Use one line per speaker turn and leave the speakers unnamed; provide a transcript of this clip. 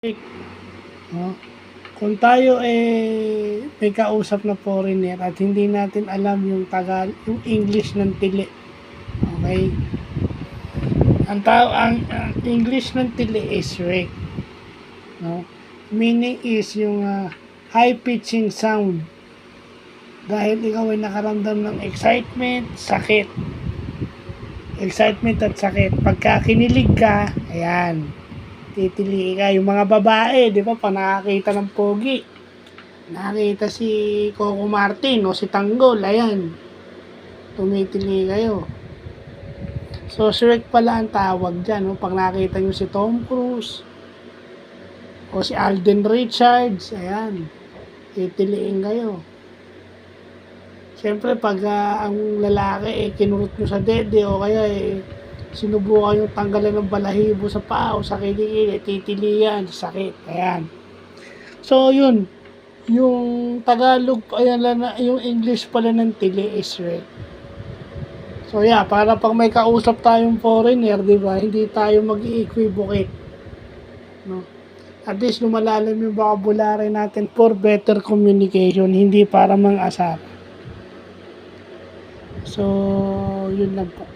No? Kung tayo may kausap na foreigner at hindi natin alam yung yung English ng tili. Okay? Ang English ng tili is rake. No? Meaning is yung high pitching sound. Dahil ikaw ay nakaramdam ng excitement, sakit. Excitement at sakit. Pagka kinilig ka, ayan, titili ka. Yung mga babae, di ba, pag nakakita ng pogi, nakakita si Coco Martin o si Tanggol, ayan, tumitili kayo. So, Shrek pala ang tawag dyan, no? Pag nakita nyo si Tom Cruise o si Alden Richards, ayan, titiliin kayo. Siyempre, pag ang lalaki kinurot nyo sa dede o kaya sinubukan yung tanggalan ng balahibo sa paa o sa kilikili, titilian, sakit. Ayan. So, yun. Yung Tagalog, ayan lang na, yung English pala ng tili is rake. So, yeah, para pag may kausap tayong foreigner, di ba, hindi tayo mag-i-equivocate. No? At least, lumalalim yung vocabulary natin for better communication, hindi para mang-asar. So, yun lang po.